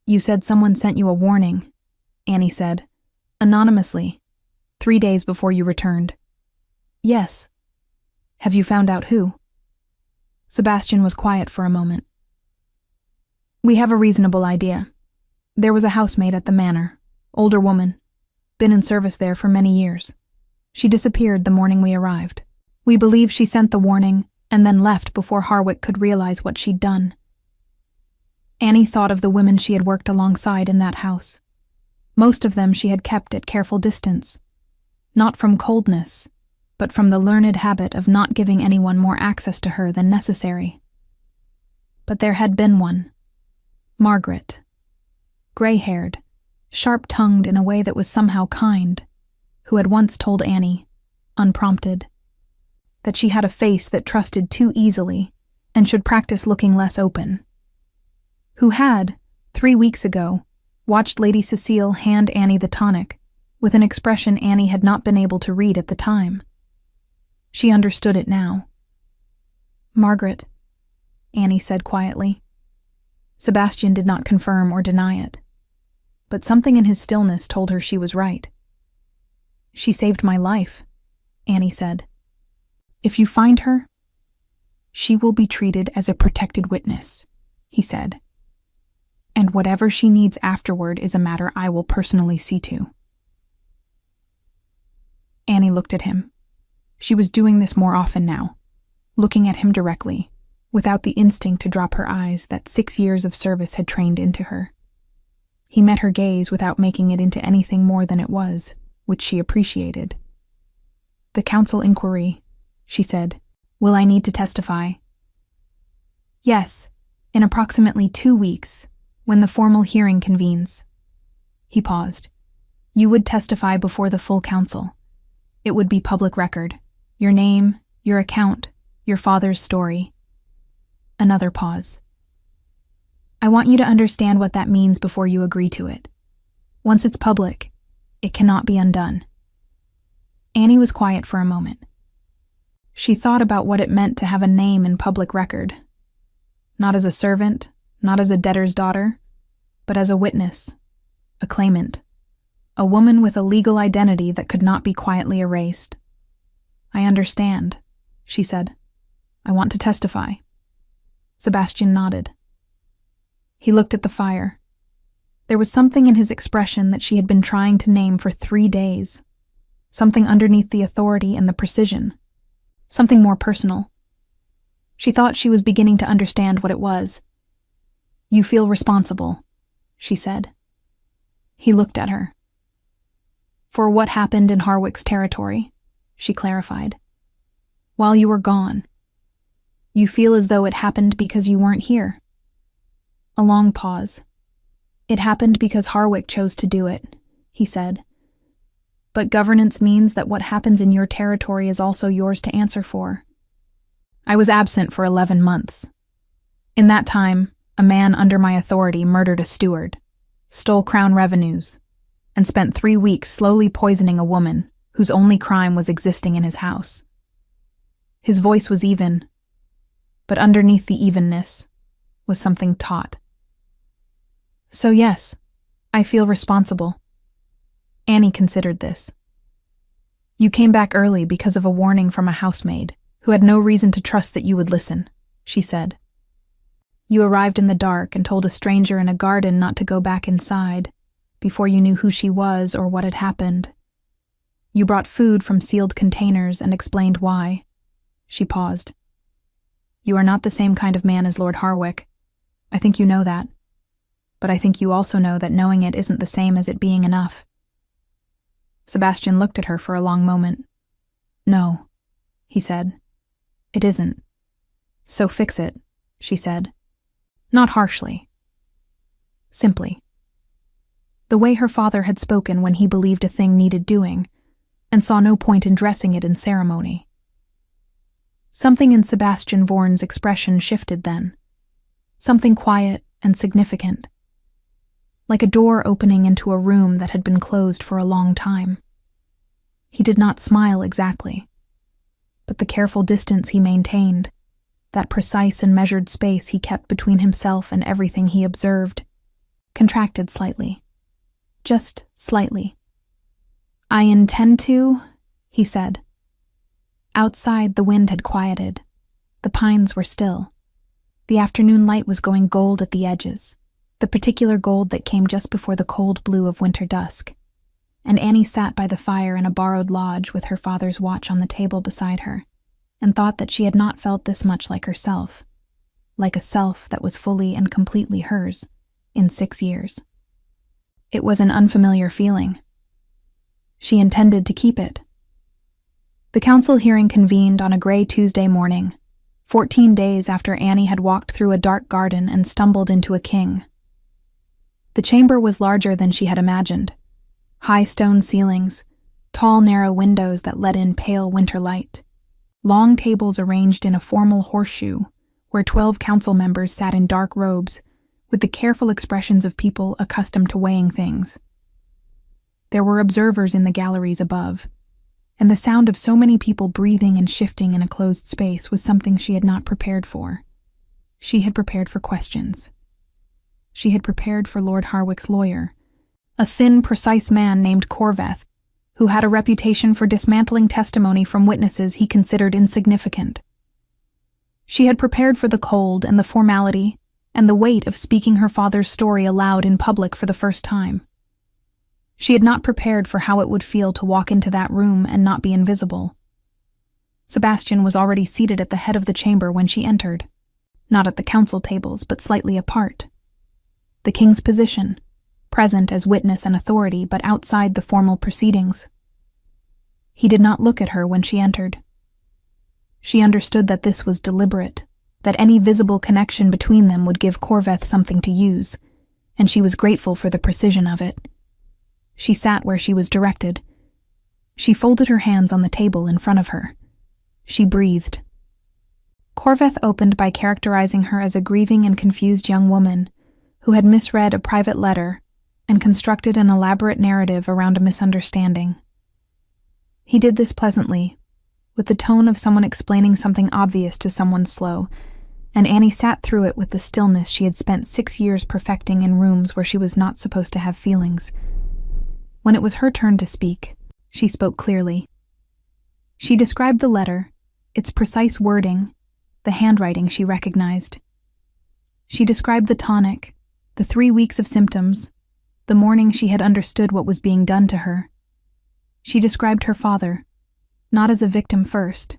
"You said someone sent you a warning," Annie said, "anonymously, 3 days before you returned." "Yes." "Have you found out who?" Sebastian was quiet for a moment. "We have a reasonable idea. There was a housemaid at the manor, older woman, been in service there for many years. She disappeared the morning we arrived. We believe she sent the warning and then left before Harwick could realize what she'd done." Annie thought of the women she had worked alongside in that house. Most of them she had kept at careful distance, not from coldness, but from the learned habit of not giving anyone more access to her than necessary. But there had been one, Margaret, gray-haired, sharp-tongued in a way that was somehow kind, who had once told Annie, unprompted, that she had a face that trusted too easily and should practice looking less open. Who had, 3 weeks ago, watched Lady Cecile hand Annie the tonic with an expression Annie had not been able to read at the time. She understood it now. "Margaret," Annie said quietly. Sebastian did not confirm or deny it, but something in his stillness told her she was right. "She saved my life," Annie said. "If you find her, she will be treated as a protected witness," he said. "And whatever she needs afterward is a matter I will personally see to." Annie looked at him. She was doing this more often now, looking at him directly, without the instinct to drop her eyes that 6 years of service had trained into her. He met her gaze without making it into anything more than it was, which she appreciated. "The counsel inquiry," she said. "Will I need to testify?" "Yes, in approximately 2 weeks, when the formal hearing convenes." He paused. "You would testify before the full council. It would be public record. Your name, your account, your father's story." Another pause. "I want you to understand what that means before you agree to it. Once it's public, it cannot be undone." Annie was quiet for a moment. She thought about what it meant to have a name in public record. Not as a servant, not as a debtor's daughter, but as a witness, a claimant, a woman with a legal identity that could not be quietly erased. "I understand," she said. "I want to testify." Sebastian nodded. He looked at the fire. There was something in his expression that she had been trying to name for 3 days, something underneath the authority and the precision, something more personal. She thought she was beginning to understand what it was. "You feel responsible," she said. He looked at her. "For what happened in Harwick's territory," she clarified. "While you were gone. You feel as though it happened because you weren't here." A long pause. "It happened because Harwick chose to do it," he said. "But governance means that what happens in your territory is also yours to answer for. I was absent for 11 months. In that time, a man under my authority murdered a steward, stole crown revenues, and spent 3 weeks slowly poisoning a woman whose only crime was existing in his house." His voice was even, but underneath the evenness was something taut. "So yes, I feel responsible." Annie considered this. "You came back early because of a warning from a housemaid who had no reason to trust that you would listen," she said. "You arrived in the dark and told a stranger in a garden not to go back inside before you knew who she was or what had happened. You brought food from sealed containers and explained why." She paused. "You are not the same kind of man as Lord Harwick. I think you know that. But I think you also know that knowing it isn't the same as it being enough." Sebastian looked at her for a long moment. "No," he said. "It isn't. So fix it," she said. Not harshly. Simply. The way her father had spoken when he believed a thing needed doing, and saw no point in dressing it in ceremony. Something in Sebastian Vaughan's expression shifted then. Something quiet and significant. Like a door opening into a room that had been closed for a long time. He did not smile exactly, but the careful distance he maintained, that precise and measured space he kept between himself and everything he observed, contracted slightly. Just slightly. "I intend to," he said. Outside, the wind had quieted. The pines were still. The afternoon light was going gold at the edges, the particular gold that came just before the cold blue of winter dusk. And Annie sat by the fire in a borrowed lodge with her father's watch on the table beside her, and thought that she had not felt this much like herself, like a self that was fully and completely hers, in 6 years. It was an unfamiliar feeling. She intended to keep it. The council hearing convened on a gray Tuesday morning, 14 days after Annie had walked through a dark garden and stumbled into a king. The chamber was larger than she had imagined. High stone ceilings, tall narrow windows that let in pale winter light, long tables arranged in a formal horseshoe where 12 council members sat in dark robes with the careful expressions of people accustomed to weighing things. There were observers in the galleries above, and the sound of so many people breathing and shifting in a closed space was something she had not prepared for. She had prepared for questions. She had prepared for Lord Harwick's lawyer, a thin, precise man named Corveth, who had a reputation for dismantling testimony from witnesses he considered insignificant. She had prepared for the cold and the formality and the weight of speaking her father's story aloud in public for the first time. She had not prepared for how it would feel to walk into that room and not be invisible. Sebastian was already seated at the head of the chamber when she entered, not at the council tables, but slightly apart. The king's position, present as witness and authority, but outside the formal proceedings. He did not look at her when she entered. She understood that this was deliberate, that any visible connection between them would give Corveth something to use, and she was grateful for the precision of it. She sat where she was directed. She folded her hands on the table in front of her. She breathed. Corveth opened by characterizing her as a grieving and confused young woman who had misread a private letter and constructed an elaborate narrative around a misunderstanding. He did this pleasantly, with the tone of someone explaining something obvious to someone slow, and Annie sat through it with the stillness she had spent 6 years perfecting in rooms where she was not supposed to have feelings. When it was her turn to speak, she spoke clearly. She described the letter, its precise wording, the handwriting she recognized. She described the tonic, the 3 weeks of symptoms, the morning she had understood what was being done to her. She described her father, not as a victim first,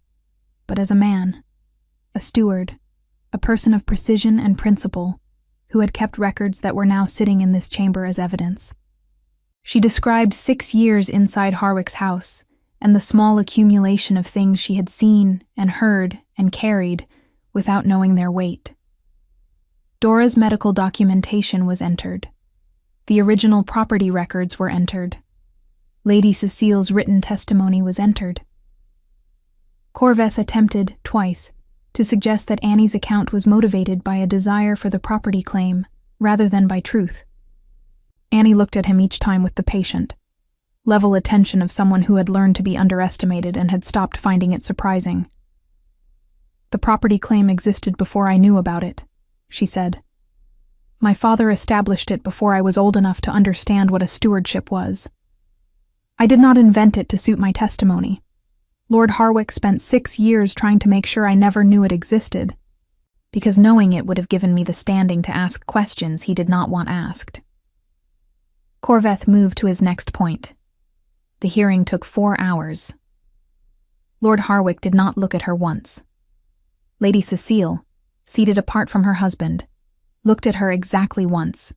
but as a man, a steward, a person of precision and principle, who had kept records that were now sitting in this chamber as evidence. She described 6 years inside Harwick's house, and the small accumulation of things she had seen and heard and carried without knowing their weight. Dora's medical documentation was entered. The original property records were entered. Lady Cecile's written testimony was entered. Corveth attempted, twice, to suggest that Annie's account was motivated by a desire for the property claim rather than by truth. Annie looked at him each time with the patient, level attention of someone who had learned to be underestimated and had stopped finding it surprising. "The property claim existed before I knew about it," she said. "My father established it before I was old enough to understand what a stewardship was. I did not invent it to suit my testimony. Lord Harwick spent 6 years trying to make sure I never knew it existed, because knowing it would have given me the standing to ask questions he did not want asked." Corveth moved to his next point. The hearing took 4 hours. Lord Harwick did not look at her once. Lady Cecile, seated apart from her husband, looked at her exactly once.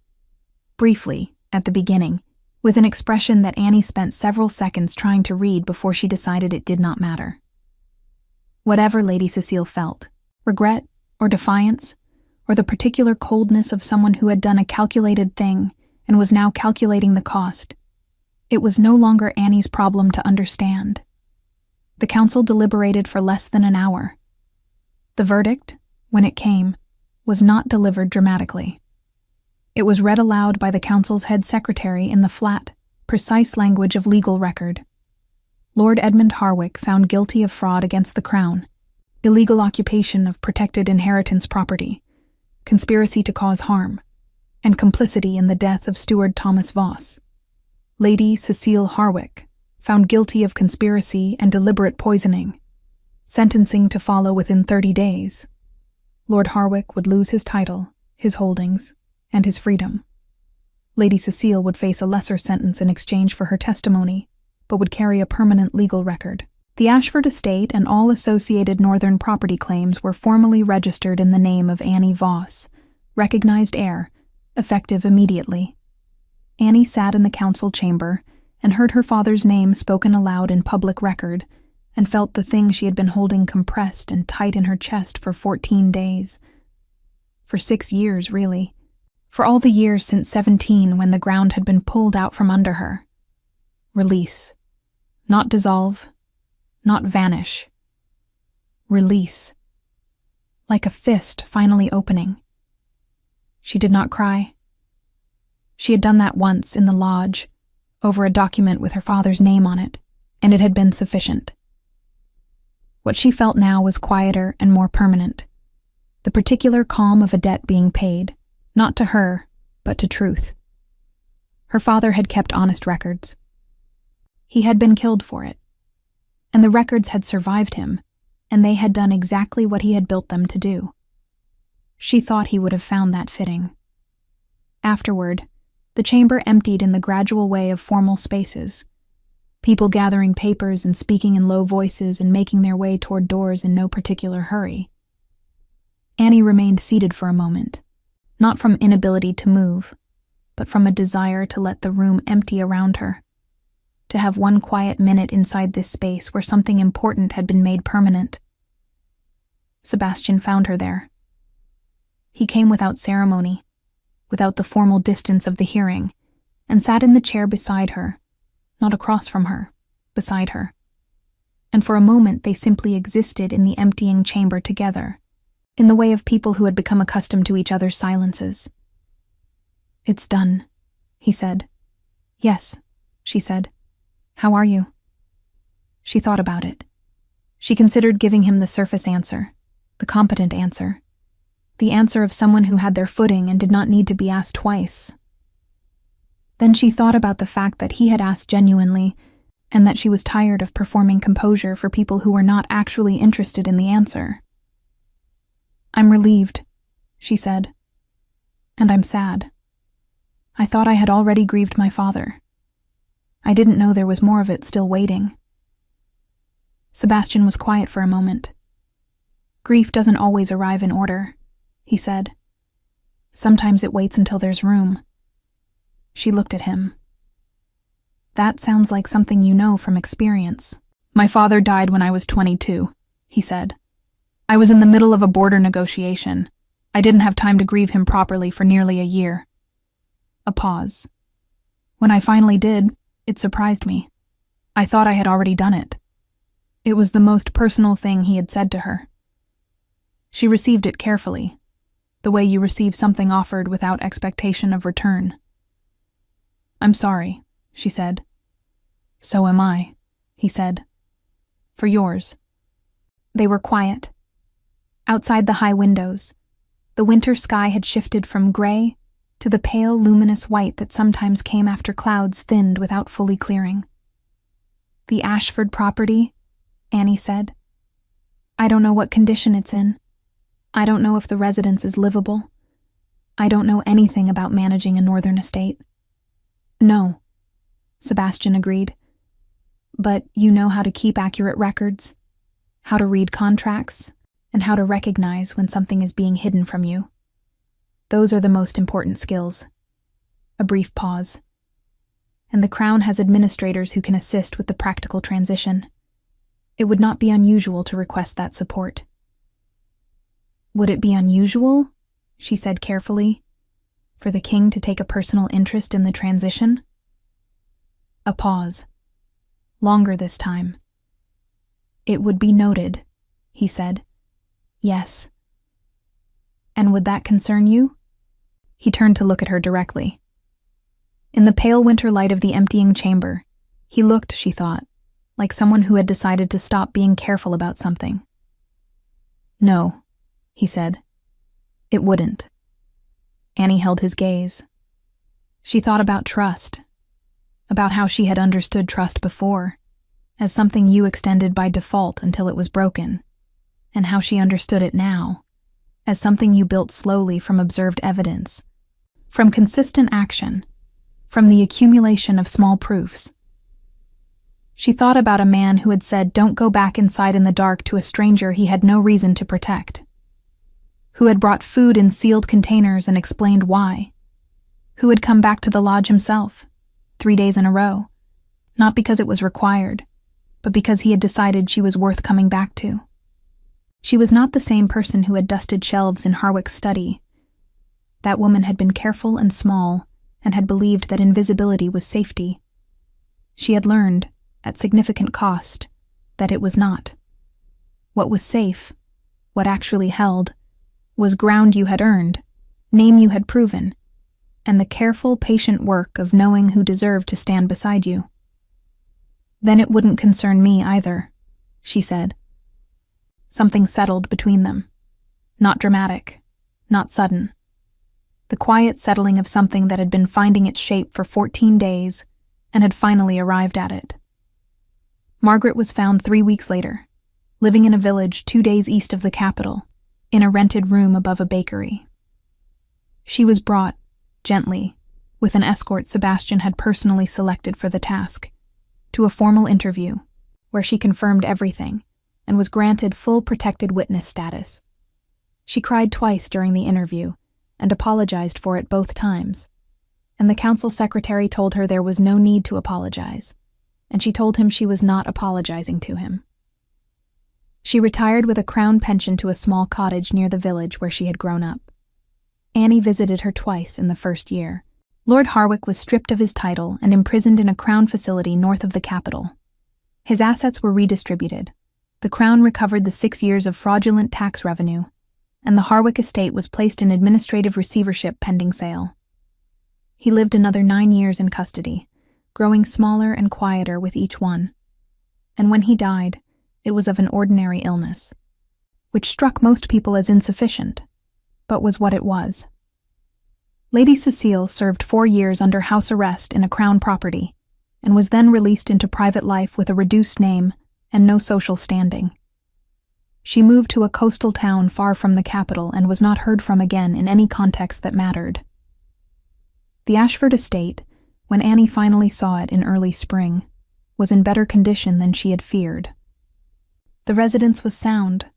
Briefly, at the beginning, with an expression that Annie spent several seconds trying to read before she decided it did not matter. Whatever Lady Cecile felt, regret or defiance, or the particular coldness of someone who had done a calculated thing and was now calculating the cost, it was no longer Annie's problem to understand. The council deliberated for less than an hour. The verdict, when it came, was not delivered dramatically. It was read aloud by the council's head secretary in the flat, precise language of legal record. Lord Edmund Harwick found guilty of fraud against the Crown, illegal occupation of protected inheritance property, conspiracy to cause harm, and complicity in the death of Steward Thomas Voss. Lady Cecile Harwick found guilty of conspiracy and deliberate poisoning, sentencing to follow within 30 days. Lord Harwick would lose his title, his holdings, and his freedom. Lady Cecile would face a lesser sentence in exchange for her testimony, but would carry a permanent legal record. The Ashford estate and all associated northern property claims were formally registered in the name of Annie Voss, recognized heir, effective immediately. Annie sat in the council chamber and heard her father's name spoken aloud in public record and felt the thing she had been holding compressed and tight in her chest for 14 days. For 6 years, really. For all the years since 17 when the ground had been pulled out from under her. Release. Not dissolve. Not vanish. Release. Like a fist finally opening. She did not cry. She had done that once in the lodge, over a document with her father's name on it, and it had been sufficient. What she felt now was quieter and more permanent. The particular calm of a debt being paid, not to her, but to truth. Her father had kept honest records. He had been killed for it, and the records had survived him, and they had done exactly what he had built them to do. She thought he would have found that fitting. Afterward, the chamber emptied in the gradual way of formal spaces, people gathering papers and speaking in low voices and making their way toward doors in no particular hurry. Annie remained seated for a moment, not from inability to move, but from a desire to let the room empty around her, to have one quiet minute inside this space where something important had been made permanent. Sebastian found her there. He came without ceremony, without the formal distance of the hearing, and sat in the chair beside her, not across from her, beside her. And for a moment they simply existed in the emptying chamber together, in the way of people who had become accustomed to each other's silences. "It's done," he said. "Yes," she said. "How are you?" She thought about it. She considered giving him the surface answer, the competent answer, the answer of someone who had their footing and did not need to be asked twice. Then she thought about the fact that he had asked genuinely, and that she was tired of performing composure for people who were not actually interested in the answer. "I'm relieved," she said. "And I'm sad. I thought I had already grieved my father. I didn't know there was more of it still waiting." Sebastian was quiet for a moment. "Grief doesn't always arrive in order," he said. "Sometimes it waits until there's room." She looked at him. "That sounds like something you know from experience." "My father died when I was 22, he said. "I was in the middle of a border negotiation. I didn't have time to grieve him properly for nearly a year." A pause. "When I finally did, it surprised me. I thought I had already done it." It was the most personal thing he had said to her. She received it carefully, the way you receive something offered without expectation of return. "I'm sorry," she said. "So am I," he said. "For yours." They were quiet. Outside the high windows, the winter sky had shifted from gray to the pale, luminous white that sometimes came after clouds thinned without fully clearing. "The Ashford property," Annie said. "I don't know what condition it's in. I don't know if the residence is livable. I don't know anything about managing a northern estate." "No," Sebastian agreed. "But you know how to keep accurate records, how to read contracts, and how to recognize when something is being hidden from you. Those are the most important skills." A brief pause. "And the Crown has administrators who can assist with the practical transition. It would not be unusual to request that support." "Would it be unusual," she said carefully, "for the king to take a personal interest in the transition?" A pause. Longer this time. "It would be noted," he said. "Yes." "And would that concern you?" He turned to look at her directly. In the pale winter light of the emptying chamber, he looked, she thought, like someone who had decided to stop being careful about something. "No," he said. "It wouldn't." Annie held his gaze. She thought about trust, about how she had understood trust before, as something you extended by default until it was broken, and how she understood it now, as something you built slowly from observed evidence, from consistent action, from the accumulation of small proofs. She thought about a man who had said, "Don't go back inside in the dark" to a stranger he had no reason to protect, who had brought food in sealed containers and explained why, who had come back to the lodge himself, 3 days in a row, not because it was required, but because he had decided she was worth coming back to. She was not the same person who had dusted shelves in Harwick's study. That woman had been careful and small, and had believed that invisibility was safety. She had learned, at significant cost, that it was not. What was safe, what actually held, was ground you had earned, name you had proven, and the careful, patient work of knowing who deserved to stand beside you. Then it wouldn't concern me either, she said. Something settled between them. Not dramatic, not sudden. The quiet settling of something that had been finding its shape for 14 days and had finally arrived at it. Margaret was found 3 weeks later, living in a village 2 days east of the capital, in a rented room above a bakery. She was brought, gently, with an escort Sebastian had personally selected for the task, to a formal interview, where she confirmed everything and was granted full protected witness status. She cried twice during the interview and apologized for it both times, and the council secretary told her there was no need to apologize, and she told him she was not apologizing to him. She retired with a crown pension to a small cottage near the village where she had grown up. Annie visited her twice in the first year. Lord Harwick was stripped of his title and imprisoned in a crown facility north of the capital. His assets were redistributed. The crown recovered the 6 years of fraudulent tax revenue, and the Harwick estate was placed in administrative receivership pending sale. He lived another 9 years in custody, growing smaller and quieter with each one. And when he died, it was of an ordinary illness, which struck most people as insufficient, but was what it was. Lady Cecile served 4 years under house arrest in a crown property, and was then released into private life with a reduced name and no social standing. She moved to a coastal town far from the capital and was not heard from again in any context that mattered. The Ashford estate, when Annie finally saw it in early spring, was in better condition than she had feared. The residence was sound.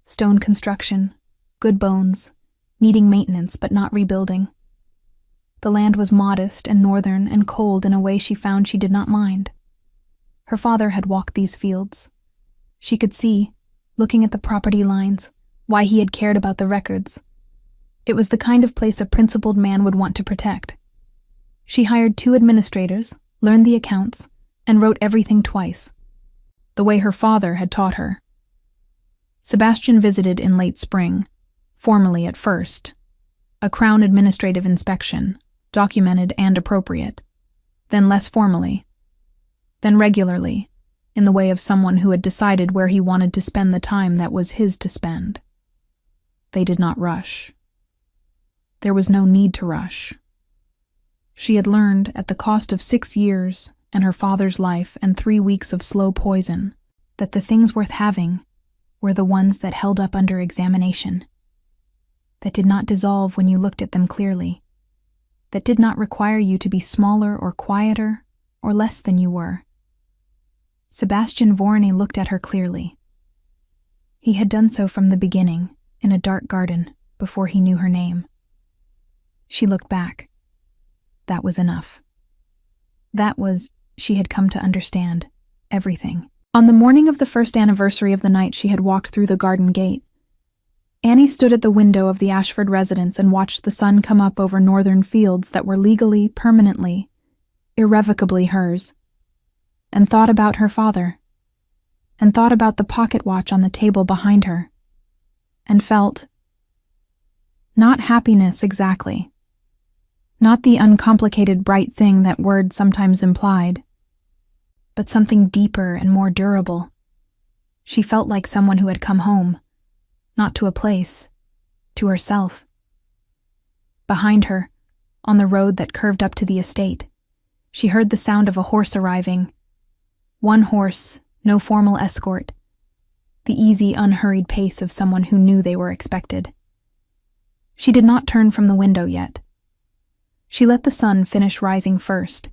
Stone construction, good bones, needing maintenance but not rebuilding. The land was modest and northern and cold in a way she found she did not mind. Her father had walked these fields. She could see, looking at the property lines, why he had cared about the records. It was the kind of place a principled man would want to protect. She hired 2 administrators, learned the accounts, and wrote everything twice, the way her father had taught her. Sebastian visited in late spring, formally at first, a crown administrative inspection, documented and appropriate, then less formally, then regularly, in the way of someone who had decided where he wanted to spend the time that was his to spend. They did not rush. There was no need to rush. She had learned, at the cost of 6 years and her father's life and 3 weeks of slow poison, that the things worth having were the ones that held up under examination, that did not dissolve when you looked at them clearly, that did not require you to be smaller or quieter or less than you were. Sebastian Voroney looked at her clearly. He had done so from the beginning, in a dark garden, before he knew her name. She looked back. That was enough. That was, she had come to understand, everything. On the morning of the first anniversary of the night she had walked through the garden gate, Annie stood at the window of the Ashford residence and watched the sun come up over northern fields that were legally, permanently, irrevocably hers, and thought about her father, and thought about the pocket watch on the table behind her, and felt, not happiness exactly, not the uncomplicated bright thing that words sometimes implied, but something deeper and more durable. She felt like someone who had come home, not to a place, to herself. Behind her, on the road that curved up to the estate, she heard the sound of a horse arriving. One horse, no formal escort, the easy, unhurried pace of someone who knew they were expected. She did not turn from the window yet. She let the sun finish rising first.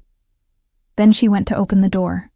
Then she went to open the door.